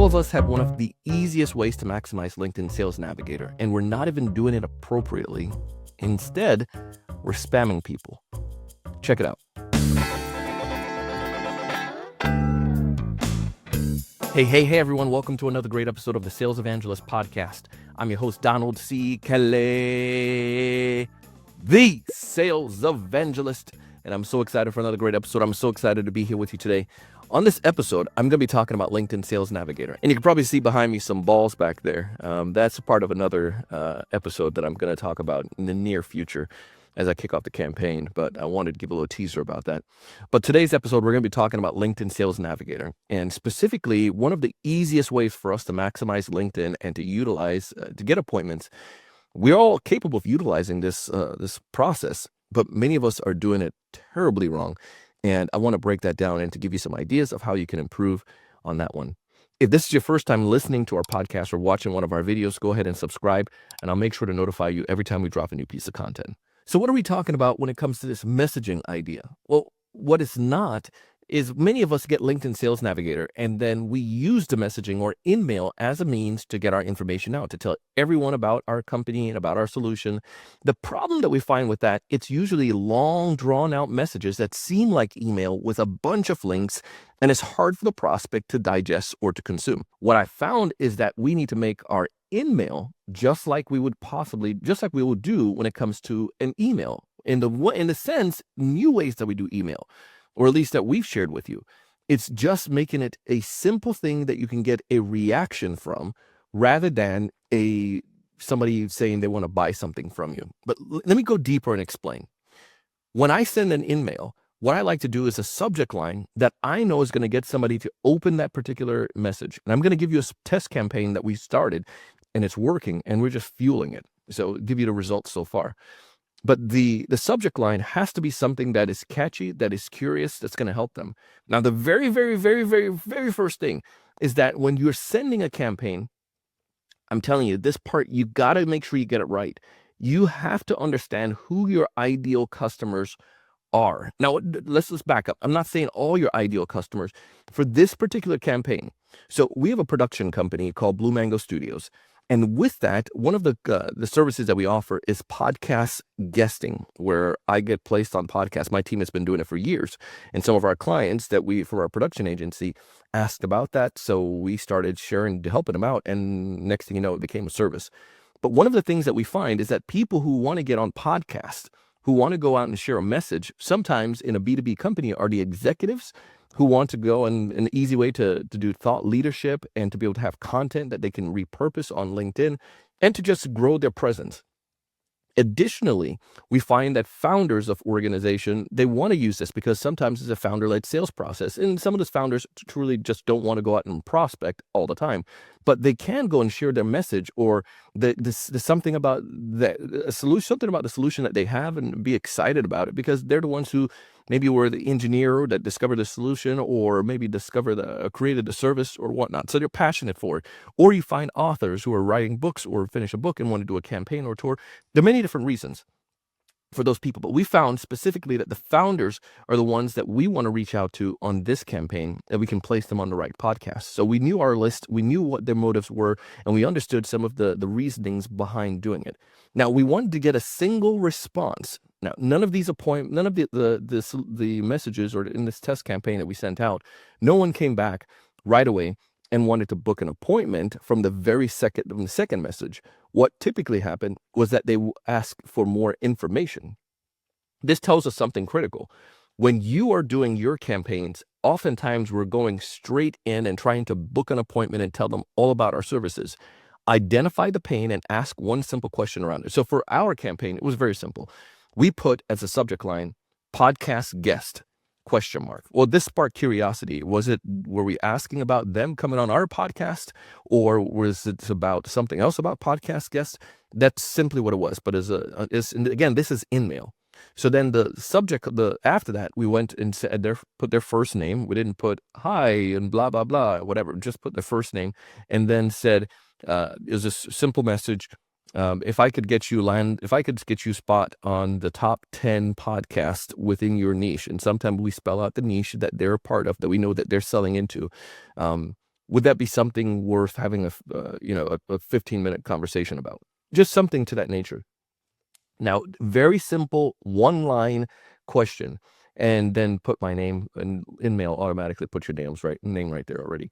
All of us have one of the easiest ways to maximize LinkedIn Sales Navigator, and we're not even doing it appropriately. Instead, we're spamming people. Check it out. Hey, everyone. Welcome to another great episode of the Sales Evangelist Podcast. I'm your host, Donald C. Kelly, the Sales Evangelist, and I'm so excited for another great episode. I'm so excited to be here with you today. On this episode, I'm going to be talking about LinkedIn Sales Navigator, and you can probably see behind me some balls back there. That's a part of another episode that I'm going to talk about in the near future as I kick off the campaign, but I wanted to give a little teaser about that. But today's episode, we're going to be talking about LinkedIn Sales Navigator, and specifically one of the easiest ways for us to maximize LinkedIn and to utilize, to get appointments. We're all capable of utilizing this process, but many of us are doing it terribly wrong. And I want to break that down and to give you some ideas of how you can improve on that one. If this is your first time listening to our podcast or watching one of our videos, go ahead and subscribe, and I'll make sure to notify you every time we drop a new piece of content. So what are we talking about when it comes to this messaging idea? Well, what it's not is many of us get LinkedIn Sales Navigator, and then we use the messaging or InMail as a means to get our information out, to tell everyone about our company and about our solution. The problem that we find with that, it's usually long, drawn-out messages that seem like email with a bunch of links, and it's hard for the prospect to digest or to consume. What I found is that we need to make our InMail just like we would do when it comes to an email. In the sense, new ways that we do email, or at least that we've shared with you. It's just making it a simple thing that you can get a reaction from rather than somebody saying they want to buy something from you. But let me go deeper and explain. When I send an InMail, what I like to do is a subject line that I know is going to get somebody to open that particular message. And I'm going to give you a test campaign that we started, and it's working, and we're just fueling it. So I'll give you the results so far. But the subject line has to be something that is catchy, that is curious, that's going to help them. Now, the very, very, very, very, very first thing is that when you're sending a campaign, I'm telling you, this part, you got to make sure you get it right. You have to understand who your ideal customers are. Now, let's back up. I'm not saying all your ideal customers. For this particular campaign, so we have a production company called Blue Mango Studios. And with that, one of the services that we offer is podcast guesting, where I get placed on podcasts. My team has been doing it for years. And some of our clients from our production agency asked about that. So we started helping them out. And next thing you know, it became a service. But one of the things that we find is that people who want to get on podcasts, who want to go out and share a message, sometimes in a B2B company, are the executives who want to go and an easy way to do thought leadership and to be able to have content that they can repurpose on LinkedIn and to just grow their presence. Additionally, we find that founders of organization, they want to use this because sometimes it's a founder-led sales process. And some of those founders truly just don't want to go out and prospect all the time, but they can go and share their message or something about the solution that they have and be excited about it because they're the ones who maybe were the engineer that discovered the solution or maybe created the service or whatnot. So they're passionate for it. Or you find authors who are writing books or finish a book and want to do a campaign or tour. There are many different reasons for those people, but we found specifically that the founders are the ones that we want to reach out to on this campaign, and we can place them on the right podcast. So we knew our list, we knew what their motives were, and we understood some of the reasonings behind doing it. Now, we wanted to get a single response. Now, none of the messages or in this test campaign that we sent out, no one came back right away and wanted to book an appointment from the second message. What typically happened was that they asked for more information. This tells us something critical. When you are doing your campaigns, oftentimes we're going straight in and trying to book an appointment and tell them all about our services. Identify the pain and ask one simple question around it. So for our campaign, it was very simple. We put as a subject line, podcast guest, ? Well, this sparked curiosity. Were we asking about them coming on our podcast, or was it about something else about podcast guests? That's simply what it was. But again, this is InMail. So then the subject, after that, we went and put their first name. We didn't put hi and blah, blah, blah, whatever. Just put their first name and then said, it was a simple message. If I could get you spot on the top 10 podcasts within your niche, and sometimes we spell out the niche that they're a part of, that we know that they're selling into, would that be something worth having a 15-minute conversation about? Just something to that nature. Now, very simple one-line question, and then put my name, and InMail automatically put your name right there already.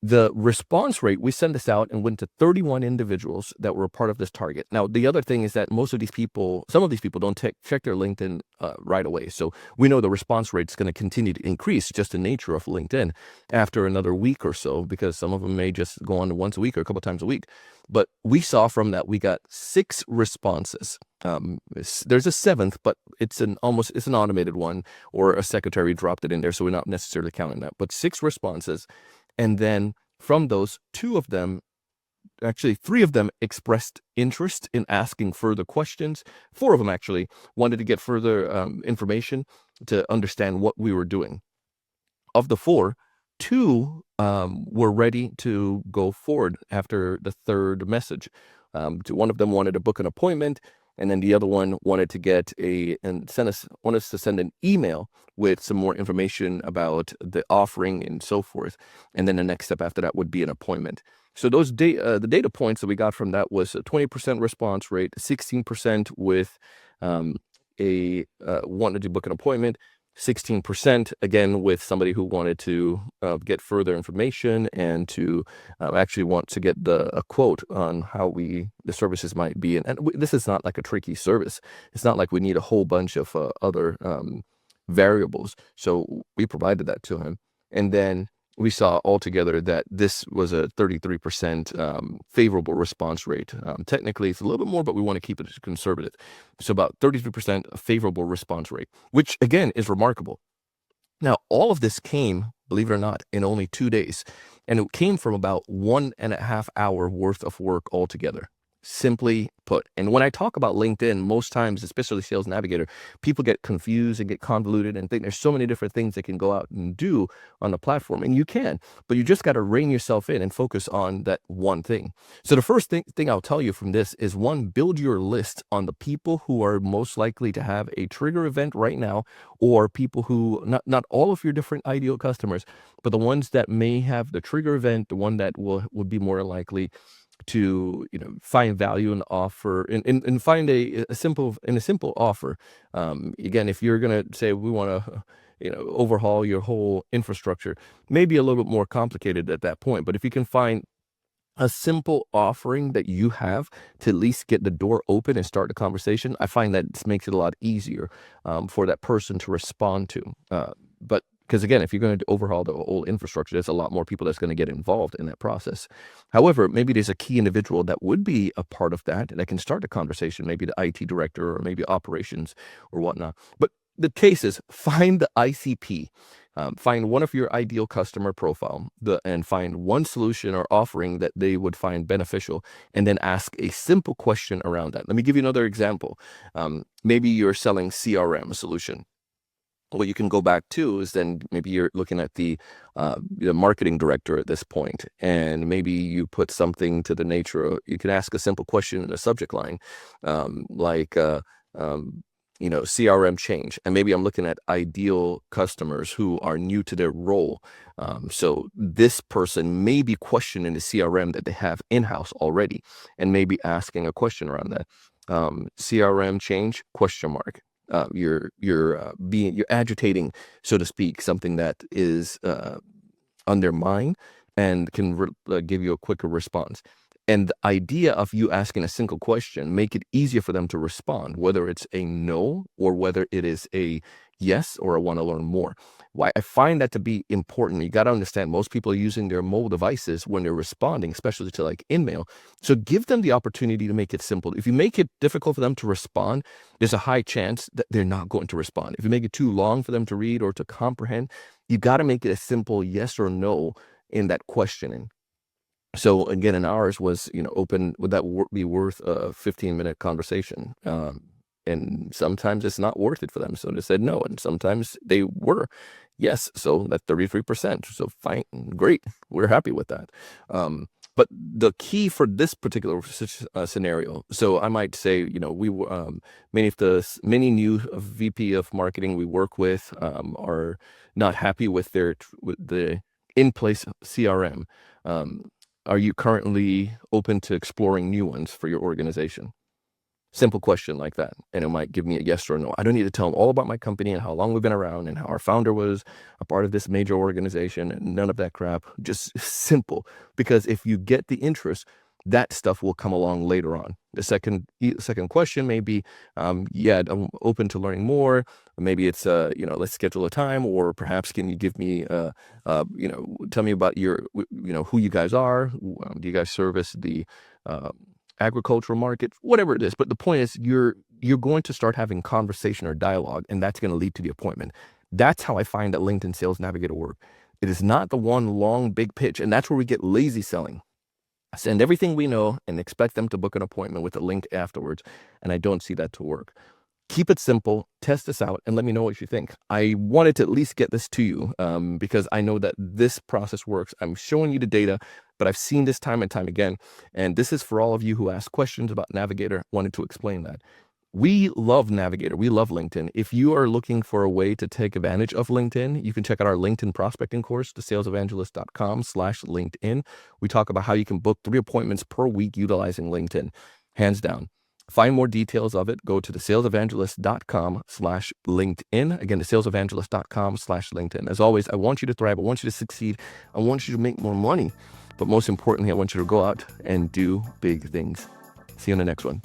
The response rate, we sent this out and went to 31 individuals that were a part of this target. Now, the other thing is that some of these people don't check their LinkedIn right away. So we know the response rate is going to continue to increase, just the nature of LinkedIn, after another week or so, because some of them may just go on once a week or a couple times a week. But we saw from that, we got 6 responses. There's a 7th, but it's an automated one, or a secretary dropped it in there, so we're not necessarily counting that. But 6 responses. And then from those, 3 of them expressed interest in asking further questions. 4 of them actually wanted to get further information to understand what we were doing. Of the 4, 2 were ready to go forward after the 3rd message. One of them wanted to book an appointment, and then the other one wanted us to send an email with some more information about the offering and so forth. And then the next step after that would be an appointment. So the data points that we got from that was a 20% response rate, 16% with wanted to book an appointment, 16% again with somebody who wanted to get further information and to actually want to get a quote on how the services might be. And this is not like a tricky service. It's not like we need a whole bunch of other variables. So we provided that to him. And then we saw altogether that this was a 33% favorable response rate. Technically, it's a little bit more, but we want to keep it conservative. So about 33% favorable response rate, which again is remarkable. Now, all of this came, believe it or not, in only 2 days. And it came from about 1.5 hour worth of work altogether. Simply put. And when I talk about LinkedIn, most times, especially Sales Navigator, people get confused and get convoluted and think there's so many different things they can go out and do on the platform. And you can, but you just got to rein yourself in and focus on that one thing. So the first thing I'll tell you from this is, 1, build your list on the people who are most likely to have a trigger event right now, or people who, not all of your different ideal customers, but the ones that may have the trigger event, the one that would be more likely to find value in the offer and find a simple offer. Again, if you're going to say we want to overhaul your whole infrastructure, maybe a little bit more complicated at that point. But if you can find a simple offering that you have to at least get the door open and start the conversation, I find that it makes it a lot easier for that person to respond to. But because again, if you're going to overhaul the whole infrastructure, there's a lot more people that's going to get involved in that process. However, maybe there's a key individual that would be a part of that and that can start a conversation, maybe the IT director or maybe operations or whatnot. But the case is, find the ICP. Find one of your ideal customer profile and find one solution or offering that they would find beneficial, and then ask a simple question around that. Let me give you another example. Maybe you're selling CRM solution. What you can go back to is then maybe you're looking at the marketing director at this point, and maybe you put something to the nature of, you can ask a simple question in the subject line, like CRM change. And maybe I'm looking at ideal customers who are new to their role. So this person may be questioning the CRM that they have in-house already, and maybe asking a question around that. CRM change, question mark. You're agitating, so to speak, something that is on their mind and can give you a quicker response. And the idea of you asking a single question, make it easier for them to respond, whether it's a no or whether it is a yes or I want to learn more. Why I find that to be important. You got to understand, most people are using their mobile devices when they're responding, especially to like InMail. So give them the opportunity to make it simple. If you make it difficult for them to respond, there's a high chance that they're not going to respond. If you make it too long for them to read or to comprehend, you got to make it a simple yes or no in that questioning. So again, in ours was, open, would that be worth a 15-minute conversation? And sometimes it's not worth it for them. So they said no. And sometimes they were yes. So that's 33%. So fine, great. We're happy with that. But the key for this particular scenario, so I might say, we many new VP of marketing we work with are not happy with the in-place CRM? Are you currently open to exploring new ones for your organization? Simple question like that. And it might give me a yes or a no. I don't need to tell them all about my company and how long we've been around and how our founder was a part of this major organization and none of that crap. Just simple. Because if you get the interest, that stuff will come along later on. The second question may be, yeah, I'm open to learning more. Maybe it's, let's schedule a time, or perhaps can you give me, tell me about your, who you guys are. Do you guys service the agricultural market, whatever it is. But the point is, you're going to start having conversation or dialogue, and that's going to lead to the appointment. That's how I find that LinkedIn Sales Navigator work. It is not the one long big pitch, and that's where we get lazy selling. Send everything we know and expect them to book an appointment with a link afterwards, and I don't see that to work. Keep it simple, test this out, and let me know what you think. I wanted to at least get this to you because I know that this process works. I'm showing you the data, but I've seen this time and time again. And this is for all of you who ask questions about Navigator. Wanted to explain that. We love Navigator. We love LinkedIn. If you are looking for a way to take advantage of LinkedIn, you can check out our LinkedIn prospecting course, thesalesevangelist.com/LinkedIn. We talk about how you can book 3 appointments per week utilizing LinkedIn. Hands down. Find more details of it. Go to thesalesevangelist.com/LinkedIn. Again, thesalesevangelist.com/LinkedIn. As always, I want you to thrive. I want you to succeed. I want you to make more money. But most importantly, I want you to go out and do big things. See you on the next one.